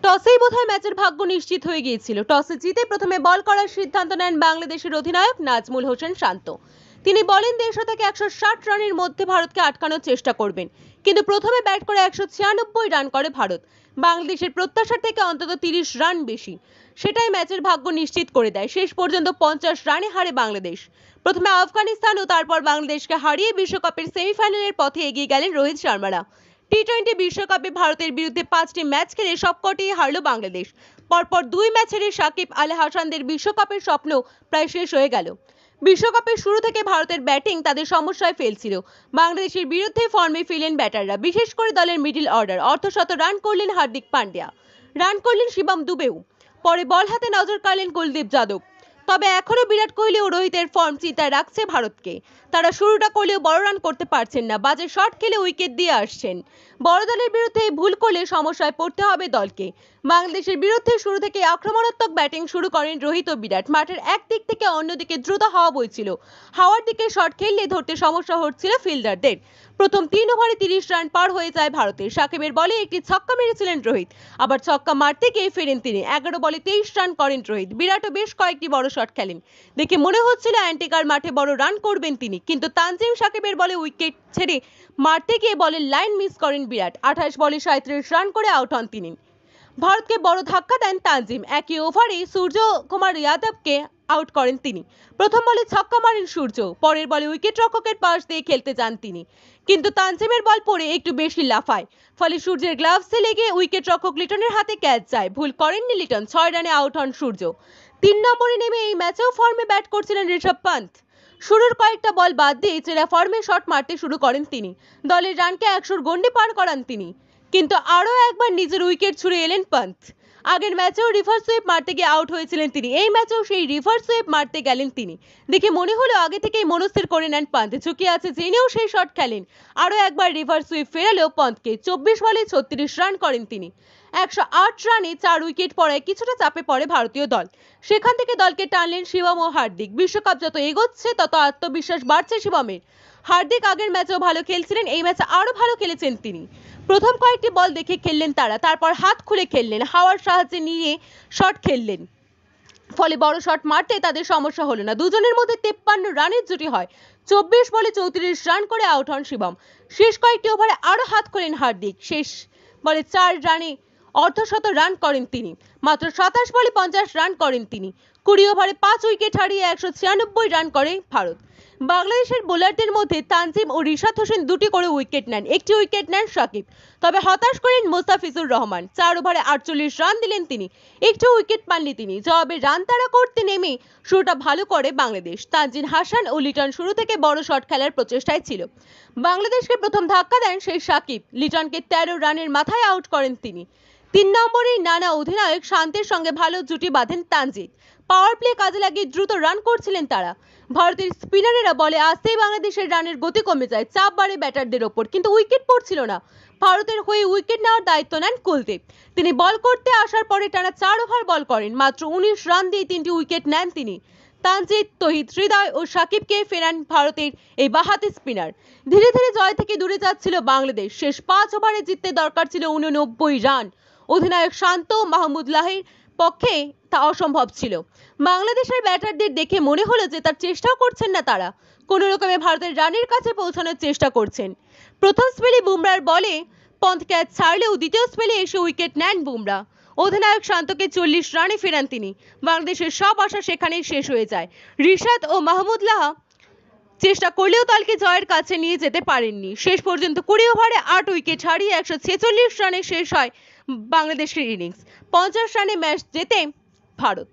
টসেই বোধহয় ম্যাচের ভাগ্য নিশ্চিত হয়ে গিয়েছিল। টসে জিতে প্রথমে বল করার সিদ্ধান্ত নেন বাংলাদেশের অধিনায়ক নাজমুল হোসেন শান্ত। তিনি বলেন 150 থেকে 160 রানের মধ্যে ভারতকে আটকানোর চেষ্টা করবেন, কিন্তু প্রথমে ব্যাট করে 196 রান করে ভারত। বাংলাদেশের প্রত্যাশার থেকে অন্তত 30 রান বেশি, সেটাই ম্যাচের ভাগ্য নিশ্চিত করে দেয়। শেষ পর্যন্ত 50 রানে হারে বাংলাদেশ। প্রথমে আফগানিস্তান ও তারপর বাংলাদেশকে হারিয়ে বিশ্বকাপের সেমিফাইনালের পথে এগিয়ে গেলেন রোহিত শর্মারা। টি-20 বিশ্বকাপে ভারতের বিরুদ্ধে 5টি ম্যাচ খেলে সবকটি হারল বাংলাদেশ। পরপর 2 ম্যাচ হেরে সাকিব আল হাসানদের বিশ্বকাপের স্বপ্ন প্রায় শেষ হয়ে গেল। বিশ্বকাপের শুরু থেকে ভারতের ব্যাটিং তাদের সমস্যায় ফেলছিল। বাংলাদেশের বিরুদ্ধে ফর্মে ফিরলেন ব্যাটাররা, বিশেষ করে দলের মিডল অর্ডার। অর্ধশত রান করলেন হার্দিক পান্ডিয়া, রান করলেন শিবম দুবেও। পরে বল হাতে নজর কাড়লেন কুলদীপ যাদব। তবে এখনো বিরাট কোহলি ও রোহিতের ফর্ম চিন্তায় রাখছে ভারতকে। তারা শুরুটা করলেও বড় রান করতে পারছেন না, বাজে শট খেলে উইকেট দিয়ে আসছেন। বড় দলের বিরুদ্ধে ভুল করলে সমস্যায় পড়তে হবে দলকে। বাংলাদেশের বিরুদ্ধে শুরু থেকে আক্রমণাত্মক ব্যাটিং শুরু করেন রোহিত ও বিরাট। মাঠের একদিক থেকে অন্যদিকে দ্রুত হাওয়া বইছিল। হাওয়ার দিকে শট খেললে ধরতে সমস্যা হচ্ছিল ফিল্ডারদের। প্রথম 3 ওভারে 30 রান পার হয়ে যায় ভারতের। সাকিবের বলে একটি ছক্কা মেরেছিলেন রোহিত, আবার ছক্কা মারতে গিয়ে ফেরেন তিনি। 11 বলে 23 রান করেন রোহিত। বিরাটও বেশ কয়েকটি বড় শট খেলেন, দেখে মনে হচ্ছিল অ্যান্টিকার মাঠে বড় রান করবেন তিনি, কিন্তু তানজিম সাকিবের বলে উইকেট ছেড়ে মারতে গিয়ে বলের লাইন মিস করেন বিরাট। 28 বলে 37 রান করে আউট হন তিনি। ভারতকে বড় ধাক্কা দেন তানজিম। একই ওভারে সূর্য কুমার যাদবকে আউট করেন তিনি। প্রথম বলে ছক্কা মারেন সূর্য, পরের বলে উইকেট রক্ষকের পাশ দিয়ে খেলতে যান তিনি, কিন্তু তানজিমের বল পড়ে একটু বেশি লাফায়, ফলে সূর্যের গ্লাভসে লেগে উইকেট রক্ষক লিটনের হাতে ক্যাচ যায়। ভুল করেননি লিটন, 6 রানে আউট হন সূর্য। 3 নম্বরে নেমে এই ম্যাচেও ফর্মে ব্যাট করছিলেন ঋষভ পান্ত। শুরুর কয়েকটা বল বাদ দিয়ে চেরা ফর্মে শট মারতে শুরু করেন তিনি। দলের রানকে 100-র গন্ডি পার করান তিনি, কিন্তু আরও একবার নিজের উইকেট ছুঁড়ে এলেন পান্ত। আগের ম্যাচেও রিভার্স সুইপ মারতে গিয়ে আউট হয়েছিলেন তিনি, এই ম্যাচেও সেই রিভার্স সুইপ মারতে গেলেন তিনি। দেখে মনে হলো আগে থেকেই মনস্থির করে নেন পান্ত, ঝুঁকি আছে জেনেও সেই শট খেলেন। আরও একবার রিভার্স সুইপ ফেরালেও পন্তকে। 24 বলে 36 রান করেন তিনি। 108 রানে 4 উইকেট পড়ায় কিছুটা চাপে পড়ে ভারতীয় দল। সেখান থেকে দলকে টানলেন শিবম ও হার্দিক। বিশ্বকাপ যত এগোচ্ছে তত আত্মবিশ্বাস বাড়ছে শিবমের। হার্দিক আগের ম্যাচেও ভালো খেলছিলেন, এই ম্যাচে আরও ভালো খেলেছেন তিনি। প্রথম কয়েকটি বল দেখে খেললেন তারা, তারপর হাত খুলে খেললেন, হাওয়ার সাহায্যে নিয়ে শট খেললেন, ফলে বড় শট মারতে তাদের সমস্যা হলো না। দুজনের মধ্যে 53 রানের জুটি হয়। 24 বলে 34 রান করে আউট হন শিবম। শেষ কয়েকটি ওভারে আরও হাত খোলেন হার্দিক, শেষ বলে 4 রানে অর্ধশত রান করেন তিনি। মাত্র 27 বলে 50 রান করেন তিনি। 20 ওভারে 5 উইকেট হারিয়ে 196 রান করে ভারত। বাংলাদেশের বোলারদের মধ্যে তানজিম ও রিশাদ হোসেন 2টি করে উইকেট নেন, একটি উইকেট নেন সাকিব। তবে হতাশ করেন মোস্তাফিজুর রহমান। 4 ওভারে 48 রান দিলেন তিনি, একটু উইকেট পাননি তিনি। জবাবে রান তাড়া করতে নেমে শুরুটা ভালো করে বাংলাদেশ। তানজিম হাসান ও লিটন শুরু থেকে বড় শট খেলার প্রচেষ্টায় ছিল। বাংলাদেশকে প্রথম ধাক্কা দেন সেই সাকিব। লিটনকে 13 রানের মাথায় আউট করেন তিনি। 3 নম্বরেই নানা অধিনায়ক শান্তের সঙ্গে ভালো জুটি বাঁধেন তানজিদ। পাওয়ার প্লে কাজে লাগিয়ে দ্রুত রান করছিলেন তারা। ভারতের স্পিনারেরা বলে আসতেই বাংলাদেশের রানের গতি কমে যায়, চাপ বাড়ে ব্যাটারদের ওপর, কিন্তু উইকেট পড়ছিল না। ভারতের হয়ে উইকেট নেওয়ার দায়িত্ব নেন কুলদীপ। তিনি বল করতে আসার পরে টানা 4 ওভার বল করেন, মাত্র 19 রান দিয়ে 3টি উইকেট নেন তিনি। তানজিদ, তহিদ হৃদয় ও সাকিবকে ফেরান ভারতের এই বাঁহাতি স্পিনার। ধীরে ধীরে জয় থেকে দূরে যাচ্ছিল বাংলাদেশ। শেষ 5 ওভারে জিততে দরকার ছিল 89 রান। অধিনায়ক শান্ত মাহমুদুল্লাহের পক্ষে তা অসম্ভব ছিল। বাংলাদেশের ব্যাটারদের দেখে মনে হলো যে তার চেষ্টাও করছেন না তারা, কোনো রকমে ভারতের রানের কাছে পৌঁছানোর চেষ্টা করছেন। প্রথম স্পেলে বুমরার বলে পন্ত ক্যাচ ছাড়লেও দ্বিতীয় স্পেলে এসে উইকেট নেন বুমরা। অধিনায়ক শান্তকে 40 রানে ফেরান তিনি। বাংলাদেশের সব আশা সেখানেই শেষ হয়ে যায়। রিশাদ ও মাহমুদুল্লাহ চেষ্টা করলেও দলকে জয়ের কাছে নিয়ে যেতে পারেননি। শেষ পর্যন্ত 20 ওভারে 8 উইকেট হারিয়ে 146 রানে শেষ হয় বাংলাদেশের ইনিংস। 50 রানে ম্যাচ জেতে ভারত।